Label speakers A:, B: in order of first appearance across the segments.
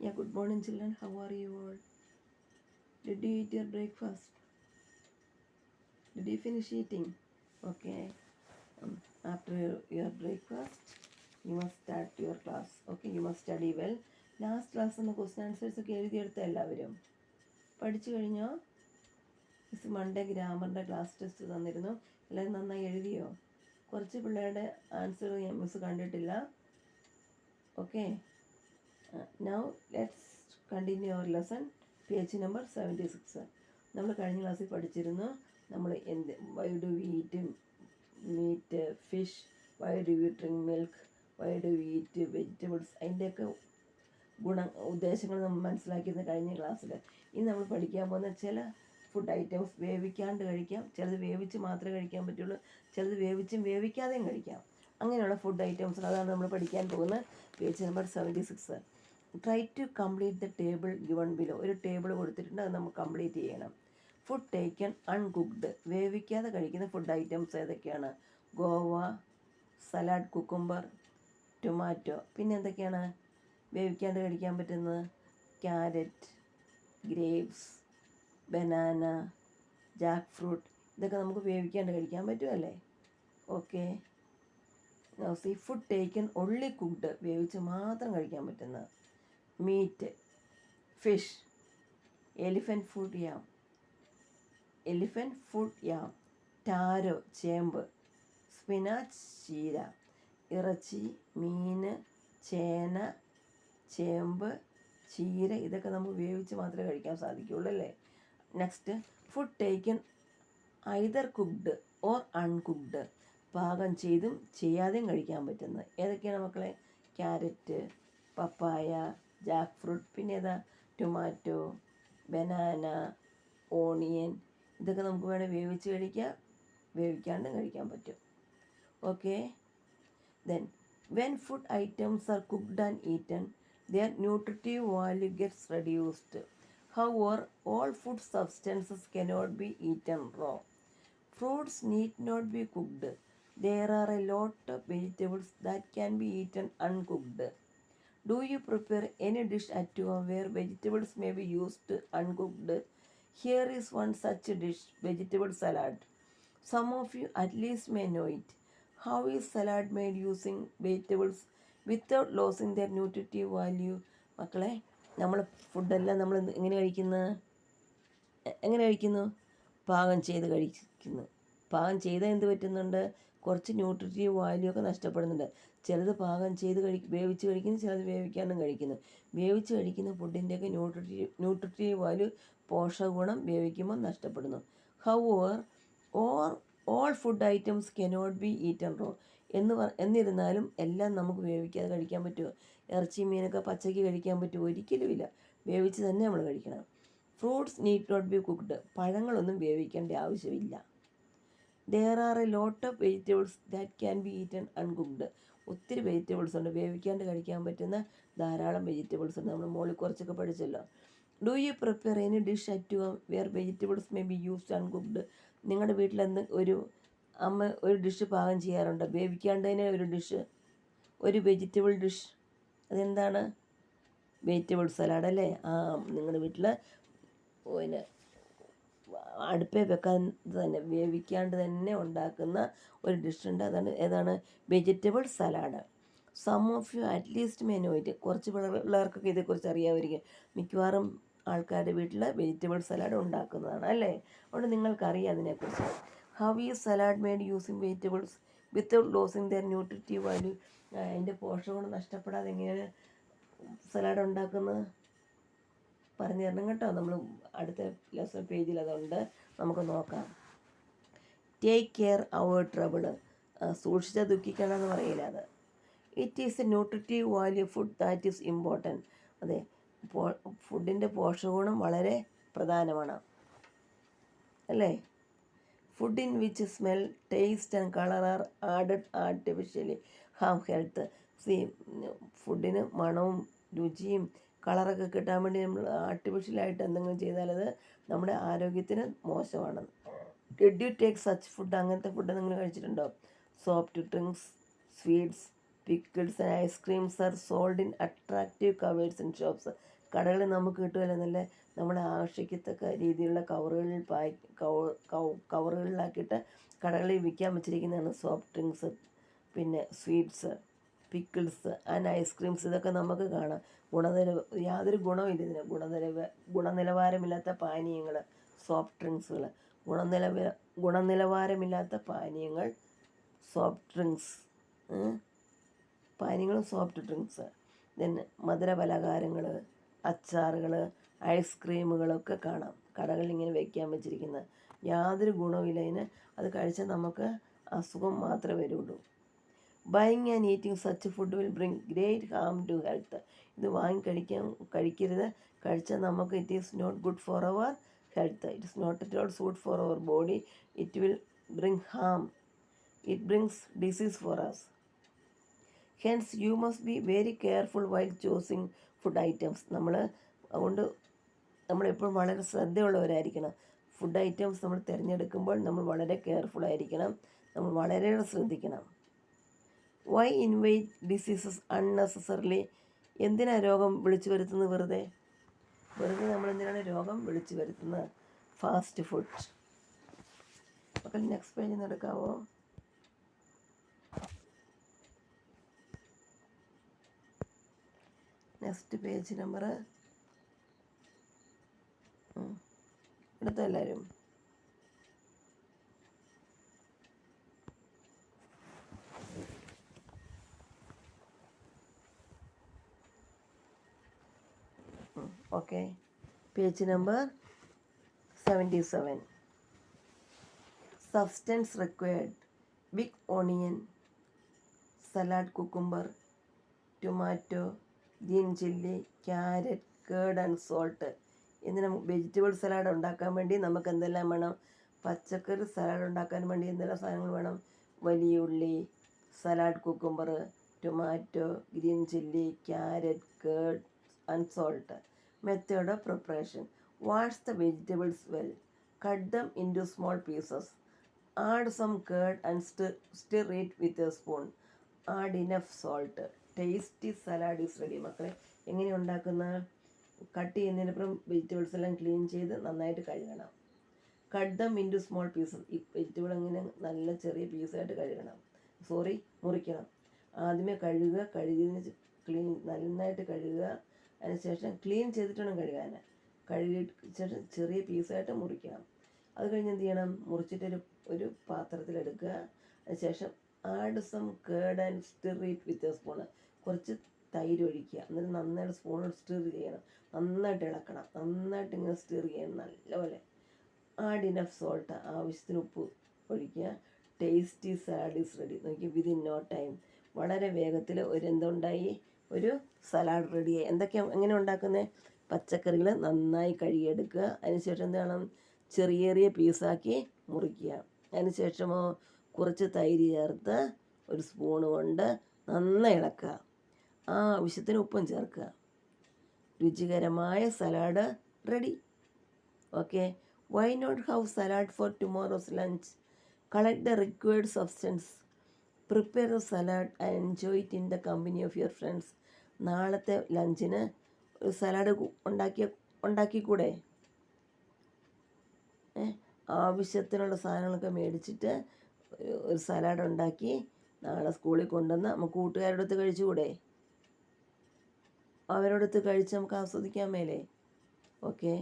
A: Yeah, good morning, children. How are you all? Did you eat your breakfast? Did you finish eating? Okay. After your breakfast, you must start your class. Okay, you must study well. Last class എന്ന question answers ഒക്കെ എഴുതിയെടുത്ത എല്ലാവരും പഠിച്ചു കഴിഞ്ഞോ? Miss Monday ഗ്രാമറിൻ്റെ class test തന്നിരുന്നു. എല്ലാവരും നന്നായി എഴുതിയോ? കുറച്ച് പിള്ളേരുടെ ആൻസർ ഞാൻ മിസ് കണ്ടിട്ടില്ല. Okay, now let's continue our lesson. Page number 76. നമ്മൾ കഴിഞ്ഞ ക്ലാസ്സിൽ പഠിച്ചിരുന്നു. നമ്മൾ why do we eat meat, fish, why do we drink milk, why do we eat vegetables, അതിൻ്റെയൊക്കെ ഉദ്ദേശങ്ങൾ നമ്മൾ മനസ്സിലാക്കിയിരുന്ന കഴിഞ്ഞ ക്ലാസ്സിൽ. ഇനി നമ്മൾ പഠിക്കാൻ പോകുന്ന ചില ഫുഡ് ഐറ്റംസ് വേവിക്കാണ്ട് കഴിക്കാം, ചിലത് വേവിച്ച് മാത്രമേ കഴിക്കാൻ പറ്റുള്ളൂ, ചിലത് വേവിച്ചും വേവിക്കാതെയും കഴിക്കാം. അങ്ങനെയുള്ള ഫുഡ് ഐറ്റംസ് അതാണ് നമ്മൾ പഠിക്കാൻ പോകുന്നത്. Page number 76. Try to complete the table given below. ഒരു ടേബിൾ കൊടുത്തിട്ടുണ്ട്, അത് നമുക്ക് കംപ്ലീറ്റ് ചെയ്യണം. Food taken uncooked. വേവിക്കാതെ കഴിക്കുന്ന ഫുഡ് ഐറ്റംസ് ഏതൊക്കെയാണ്? Guava, salad, cucumber, tomato. പിന്നെ എന്തൊക്കെയാണ് വേവിക്കാണ്ട് കഴിക്കാൻ പറ്റുന്നത്? Carrot, grapes, banana, jack fruit. ഇതൊക്കെ നമുക്ക് വേവിക്കാണ്ട് കഴിക്കാൻ പറ്റുമല്ലേ? Okay. See food taken only cooked. വേവിച്ച് മാത്രം കഴിക്കാൻ പറ്റുന്നത്. Meat, fish, elephant foot yam, taro, ചേമ്പ്, സ്പിനാച്ച്, ചീര. ഇറച്ചി, മീൻ, ചേന, ചേമ്പ്, ചീര. ഇതൊക്കെ നമുക്ക് വേവിച്ച് മാത്രമേ കഴിക്കാൻ സാധിക്കുകയുള്ളൂ അല്ലേ? Next, food taken either cooked or uncooked. പാകം ചെയ്തും ചെയ്യാതെയും കഴിക്കാൻ പറ്റുന്നത് ഏതൊക്കെയാണ് മക്കളെ? ക്യാരറ്റ്, പപ്പായ, ജാക്ക് ഫ്രൂട്ട്, പിന്നെ ഏതാ? Tomato, banana, onion. ഇതൊക്കെ നമുക്ക് വേണേൽ വേവിച്ച് കഴിക്കാം, വേവിക്കാണ്ടും കഴിക്കാൻ പറ്റും. Okay. Then when food items are cooked and eaten, their nutritive value gets reduced. However, all food substances cannot be eaten raw. Fruits need not be cooked. There are a lot of vegetables that can be eaten uncooked. Do you prepare any dish at home where vegetables may be used uncooked? Here is one such dish, vegetable salad. Some of you at least may know it. How is salad made using vegetables without losing their nutritive value? മക്കളെ, നമ്മൾ ഫുഡെല്ലാം നമ്മൾ എങ്ങനെ കഴിക്കുന്നു? പാകം ചെയ്ത് കഴിക്കുന്നു. പാകം ചെയ്താൽ എന്ത് പറ്റുന്നുണ്ട്? കുറച്ച് ന്യൂട്രിറ്റീവ് വാല്യൂ ഒക്കെ നഷ്ടപ്പെടുന്നുണ്ട്. ചിലത് പാകം ചെയ്ത് വേവിച്ച് കഴിക്കുന്നു, ചിലത് വേവിക്കാണ്ടും കഴിക്കുന്നു. വേവിച്ച് കഴിക്കുന്ന ഫുഡിൻ്റെയൊക്കെ ന്യൂട്രിറ്റീവ് വാല്യൂ, പോഷകഗുണം വേവിക്കുമ്പോൾ നഷ്ടപ്പെടുന്നു. However all food items cannot be eaten raw. എന്നിരുന്നാലും എല്ലാം നമുക്ക് വേവിക്കാതെ കഴിക്കാൻ പറ്റുമോ? ഇറച്ചി, മീനൊക്കെ പച്ചയ്ക്ക് കഴിക്കാൻ പറ്റുമോ? ഒരിക്കലുമില്ല. വേവിച്ച് തന്നെ നമ്മൾ കഴിക്കണം. Fruits need not be cooked. പഴങ്ങളൊന്നും വേവിക്കേണ്ട ആവശ്യമില്ല. There are a lot of vegetables that can be eaten uncooked. ഒത്തിരി വെജിറ്റബിൾസ് ഉണ്ട്, വേവിക്കാണ്ട് കഴിക്കാൻ പറ്റുന്ന ധാരാളം വെജിറ്റബിൾസ് ഉണ്ട്. നമ്മൾ മുകളിൽ കുറച്ചൊക്കെ പഠിച്ചല്ലോ. Do you prepare any dish at home where vegetables may be used uncooked? നിങ്ങളുടെ വീട്ടിൽ അമ്മ ഒരു ഡിഷ് പാകം ചെയ്യാറുണ്ട്, വേവിക്കാണ്ട് തന്നെ ഒരു ഡിഷ്, ഒരു വെജിറ്റബിൾ ഡിഷ്. അതെന്താണ്? വെജിറ്റബിൾ സലാഡ് അല്ലേ? നിങ്ങളുടെ വീട്ടിൽ പിന്നെ അടുപ്പിൽ വെക്കാൻ തന്നെ വേവിക്കാണ്ട് തന്നെ ഉണ്ടാക്കുന്ന ഒരു ഡിഷുണ്ട്. ഏതാണ്? Vegetable salad. Some of you at least may know it. കുറച്ച് പിള്ളേർക്കൊക്കെ ഇതേക്കുറിച്ച് അറിയാമായിരിക്കും. മിക്കവാറും ആൾക്കാരുടെ വീട്ടിൽ വെജിറ്റബിൾ സലാഡ് ഉണ്ടാക്കുന്നതാണ് അല്ലേ? അതുകൊണ്ട് നിങ്ങൾക്കറിയാം അതിനെക്കുറിച്ച്. How is salad made using vegetables without losing their nutritive value? അതിൻ്റെ പോഷകഗുണം നഷ്ടപ്പെടാതെ എങ്ങനെയാണ് സലാഡ് ഉണ്ടാക്കുന്നത്? പറഞ്ഞു തരണം കേട്ടോ. നമ്മൾ അടുത്ത ലെസൺ പേജിൽ അതുണ്ട്, നമുക്ക് നോക്കാം. Take care our trouble. സൂക്ഷിച്ച ദുഃഖിക്കണമെന്ന് പറയില്ല. അത് it is a nutritive value food that is important. അതെ, ഫുഡിൻ്റെ പോഷകഗുണം വളരെ പ്രധാനമാണ് അല്ലേ? Food in which smell, taste and colour are added artificially harm health. ഫുഡിന് മണവും രുചിയും കളറൊക്കെ കിട്ടാൻ വേണ്ടി നമ്മൾ ആർട്ടിഫിഷ്യലായിട്ട് എന്തെങ്കിലും ചെയ്താൽ അത് നമ്മുടെ ആരോഗ്യത്തിന് മോശമാണ്. Did you take such food? അങ്ങനത്തെ ഫുഡ് നിങ്ങൾ കഴിച്ചിട്ടുണ്ടോ? Soft drinks, sweets, pickles and ice creams are sold in attractive covers in shops. കടകളിൽ നമുക്ക് കിട്ടുമല്ലോ നല്ല നമ്മളെ ആകർഷിക്കത്തക്ക രീതിയിലുള്ള കവറുകളിൽ കവറുകളിലാക്കിയിട്ട് കടകളിൽ വിൽക്കാൻ വെച്ചിരിക്കുന്നതാണ് സോഫ്റ്റ് ഡ്രിങ്ക്സ്, പിന്നെ സ്വീറ്റ്സ്, പിക്കിൾസ് ആൻഡ് ഐസ്ക്രീംസ്. ഇതൊക്കെ നമുക്ക് കാണാം. യാതൊരു ഗുണമില്ല ഇതിന്. ഗുണനിലവാരമില്ലാത്ത പാനീയങ്ങൾ, സോഫ്റ്റ് ഡ്രിങ്ക്സുകൾ, ഗുണനിലവാരമില്ലാത്ത പാനീയങ്ങൾ, സോഫ്റ്റ് ഡ്രിങ്ക്സ്, പാനീയങ്ങളും സോഫ്റ്റ് ഡ്രിങ്ക്സ്, പിന്നെ മധുരപലഹാരങ്ങൾ, അച്ചാറുകൾ, ഐസ്ക്രീമുകളൊക്കെ കാണാം കടകളിൽ ഇങ്ങനെ വയ്ക്കാൻ വെച്ചിരിക്കുന്നത്. യാതൊരു ഗുണവുമില്ല ഇതിന്. അത് കഴിച്ചാൽ നമുക്ക് അസുഖം മാത്രമേ വരുള്ളൂ. Buying and eating such food will bring great harm to health. ഇത് കഴിക്കരുത്. കഴിച്ചാൽ നമുക്ക് it is not good for our health. It is not at all good for our body. It will bring harm. It brings disease for us. Hence you must be very careful while choosing food items. അതുകൊണ്ട് നമ്മളെപ്പോഴും വളരെ ശ്രദ്ധയുള്ളവരായിരിക്കണം. Food items നമ്മൾ തിരഞ്ഞെടുക്കുമ്പോൾ നമ്മൾ വളരെ careful ആയിരിക്കണം. നമ്മൾ വളരെയേറെ ശ്രദ്ധിക്കണം. Why invite diseases unnecessarily? എന്തിനാണ് രോഗം വിളിച്ചു വരുത്തുന്നത്? വെറുതെ നമ്മളെന്തിനാണ് രോഗം വിളിച്ചു വരുത്തുന്നത്? Fast food. അപ്പോൾ നെക്സ്റ്റ് പേജിൽ നിന്ന് എടുക്കാവോ? നെക്സ്റ്റ് പേജ് നമ്പർ എടുത്തോ എല്ലാവരും? Okay, page number 77. Substance required: big onion, salad cucumber, tomato, green chilli, carrot, curd and salt. ഇതിന് വെജിറ്റബിൾ സലാഡ് ഉണ്ടാക്കാൻ വേണ്ടി നമുക്ക് എന്തെല്ലാം വേണം? പച്ചക്കറി സലാഡ് ഉണ്ടാക്കാൻ വേണ്ടി എന്തെല്ലാം സാധനങ്ങൾ വേണം? വലിയ ഉള്ളി, salad cucumber, tomato, green chilli, carrot, curd and salt. Method of preparation: wash the vegetables well, cut them into small pieces, add some curd and stir it with a spoon, add enough salt. Tasty salad is ready. മക്കളെ, എങ്ങനെയാണ് ഉണ്ടാക്കുന്നത്? Cut ചെയ്യുന്നതിനപ്പുറം vegetables എല്ലാം clean ചെയ്ത് നന്നായിട്ട് കഴുകണം. Cut them into small pieces. ഈ vegetable എങ്ങനെ നല്ല ചെറിയ പീസായിട്ട് മുറിക്കണം. ആദ്യമേ കഴുകിയതിന് നന്നായിട്ട് കഴുകുക. അതിനുശേഷം ക്ലീൻ ചെയ്തിട്ട് വേണം കഴുകാൻ. കഴുകിയ ശേഷം ചെറിയ പീസായിട്ട് മുറിക്കണം. അത് കഴിഞ്ഞ് എന്ത് ചെയ്യണം? മുറിച്ചിട്ട് ഒരു പാത്രത്തിലെടുക്കുക. അതിനുശേഷം add some curd and stir it with a spoon. കുറച്ച് തൈര് ഒഴിക്കുക. എന്നിട്ട് നന്നായിട്ട് സ്പൂൺ സ്റ്റിർ ചെയ്യണം. നന്നായിട്ട് ഇളക്കണം. നന്നായിട്ട് ഇങ്ങനെ സ്റ്റിർ ചെയ്യണം നല്ലപോലെ. Add enough salt. ആവശ്യത്തിന് ഉപ്പ് ഒഴിക്കുക. Tasty salad is ready. നോക്കി, വിതിൻ നോ ടൈം, വളരെ വേഗത്തിൽ ഒരു സലാഡ് റെഡിയായി. എങ്ങനെ ഉണ്ടാക്കുന്നത്? പച്ചക്കറികൾ നന്നായി കഴുകിയെടുക്കുക. അതിനുശേഷം എന്ത് വേണം? ചെറിയ പീസാക്കി മുറിക്കുക. അതിനുശേഷമോ കുറച്ച് തൈര് ചേർത്ത് ഒരു സ്പൂണ് കൊണ്ട് നന്നായി ഇളക്കുക. ആവശ്യത്തിന് ഉപ്പും ചേർക്കുക. രുചികരമായ salad ready. Okay, why not have salad for tomorrow's lunch? Collect the required substance, prepare the salad and enjoy it in the company of your friends. നാളത്തെ ലഞ്ചിന് ഒരു സലാഡ് ഉണ്ടാക്കിക്കൂടെ? ആവശ്യത്തിനുള്ള സാധനങ്ങളൊക്കെ മേടിച്ചിട്ട് ഒരു സലാഡ് ഉണ്ടാക്കി നാളെ സ്കൂളിൽ കൊണ്ടുവന്ന് നമുക്ക് കൂട്ടുകാരുടെ അടുത്ത് കഴിച്ചുകൂടെ? അവരോടൊത്ത് കഴിച്ച് നമുക്ക് ആസ്വദിക്കാൻ മേലേ? Okay,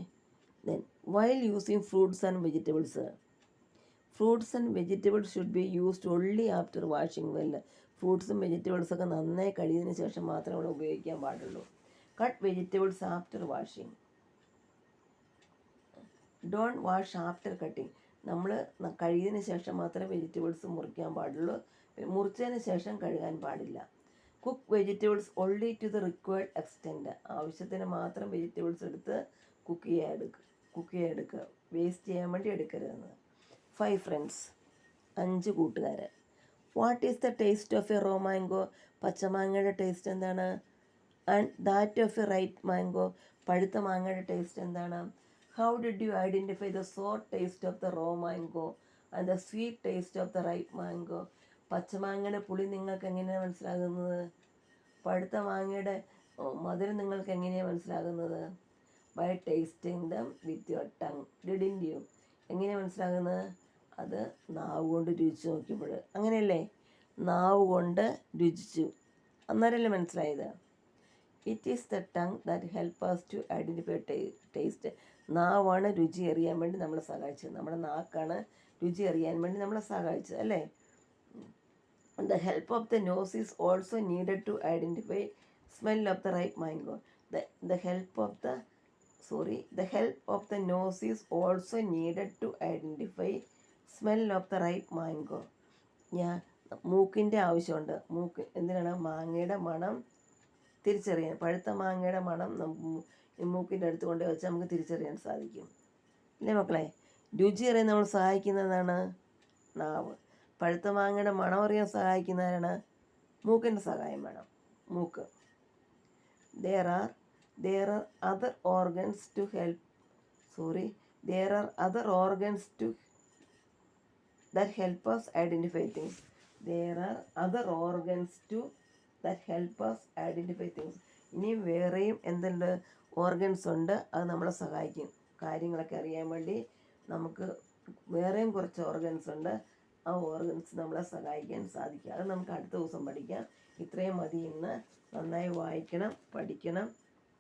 A: then while using fruits and vegetables. Fruits and vegetables should be used only after washing well. ഫ്രൂട്ട്സും വെജിറ്റബിൾസൊക്കെ നന്നായി കഴുകിയതിന് ശേഷം മാത്രമേ നമ്മൾ ഉപയോഗിക്കാൻ പാടുള്ളൂ. Cut vegetables after washing. Don't wash after cutting. നമ്മൾ കഴുകിയതിന് ശേഷം മാത്രമേ വെജിറ്റബിൾസ് മുറിക്കാൻ പാടുള്ളൂ. മുറിച്ചതിന് ശേഷം കഴുകാൻ പാടില്ല. Cook vegetables only to the required extent. ആവശ്യത്തിന് മാത്രം വെജിറ്റബിൾസ് എടുത്ത് കുക്ക് ചെയ്യാൻ എടുക്കുക. വേസ്റ്റ് ചെയ്യാൻ വേണ്ടി എടുക്കരുതെന്ന്. 5 ഫ്രണ്ട്സ്, 5 കൂട്ടുകാർ. What is the taste of a raw mango? പച്ചമാങ്ങയുടെ ടേസ്റ്റ് എന്താണ്? And that of a ripe mango? പഴുത്ത മാങ്ങയുടെ ടേസ്റ്റ് എന്താണ്? How did you identify the sour taste of the raw mango and the sweet taste of the ripe mango? പച്ചമാങ്ങയുടെ പുളി നിങ്ങൾക്ക് എങ്ങനെയാണ് മനസ്സിലാകുന്നത്? പഴുത്ത മാങ്ങയുടെ മധുരം നിങ്ങൾക്ക് എങ്ങനെയാണ് മനസ്സിലാകുന്നത്? By tasting them with your tongue. Didn't you? എങ്ങനെയാണ് മനസ്സിലാകുന്നത്? അത് നാവ് കൊണ്ട് രുചിച്ച് നോക്കിയപ്പോൾ. അങ്ങനെയല്ലേ? നാവ് കൊണ്ട് രുചിച്ചു, അന്നേരമല്ലേ മനസ്സിലായത്? It is the tongue that help us to identify taste. നാവാണ് രുചി അറിയാൻ വേണ്ടി നമ്മളെ സഹായിച്ചത്. നമ്മുടെ നാക്കാണ് രുചി അറിയാൻ വേണ്ടി നമ്മളെ സഹായിച്ചത്, അല്ലേ? The help of the nose is also needed to identify smell of the ripe mango. The help of the nose is also needed to identify smell of the ripe mango. മൂക്കിൻ്റെ ആവശ്യമുണ്ട്. മൂക്ക് എന്തിനാണ്? മാങ്ങയുടെ മണം തിരിച്ചറിയാൻ. പഴുത്ത മാങ്ങയുടെ മണം മൂക്കിൻ്റെ അടുത്ത് കൊണ്ട് വെച്ചാൽ നമുക്ക് തിരിച്ചറിയാൻ സാധിക്കും, അല്ലേ മക്കളെ? രുചി അറിയാൻ നമ്മൾ സഹായിക്കുന്നതാണ് നാവ്. പഴുത്ത മാങ്ങയുടെ മണം അറിയാൻ സഹായിക്കുന്നതാണ് മൂക്കിൻ്റെ സഹായം വേണം, മൂക്ക്. There are other organs to help. There are other organs that help us identify things. There are other organs that help us identify things. ഇനി വേറെയും എന്തുണ്ട്? ഓർഗൻസ് ഉണ്ട്, അത് നമ്മളെ സഹായിക്കും. കാര്യങ്ങളൊക്കെ അറിയാൻ വേണ്ടി നമുക്ക് വേറെയും കുറച്ച് ഓർഗൻസ് ഉണ്ട്. ആ ഓർഗൻസ് നമ്മളെ സഹായിക്കാൻ സാധിക്കും. അത് നമുക്ക് അടുത്ത ദിവസം പഠിക്കാം. ഇത്രയും മതി ഇന്ന്. നന്നായി വായിക്കണം, പഠിക്കണം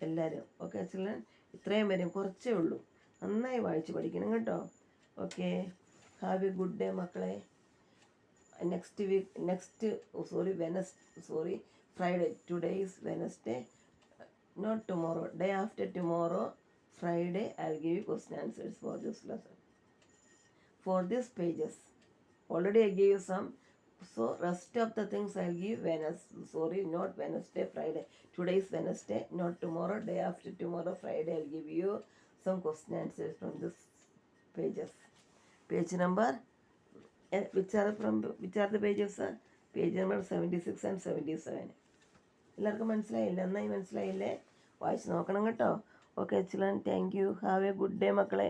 A: എല്ലാവരും. Okay children? ഇത്രയും വരും, കുറച്ചേ ഉള്ളൂ. നന്നായി വായിച്ച് പഠിക്കണം കേട്ടോ. Okay, have A good day മക്കളെ. Friday. Today is Wednesday, not tomorrow. Day after tomorrow, Friday, I'll give you question answers for this lesson. For these pages, already I gave you some. So rest of the things I'll give not Wednesday, Friday. Today is Wednesday, not tomorrow. Day after tomorrow, Friday, I'll give you some question answers from this pages. Page number, which are the pages? Page number 76 and 77. എല്ലാവർക്കും മനസ്സിലായില്ലേ? നന്നായി മനസ്സിലായില്ലേ? വായിച്ച് നോക്കണം കേട്ടോ. Okay children, thank you. Have A good day മക്കളെ.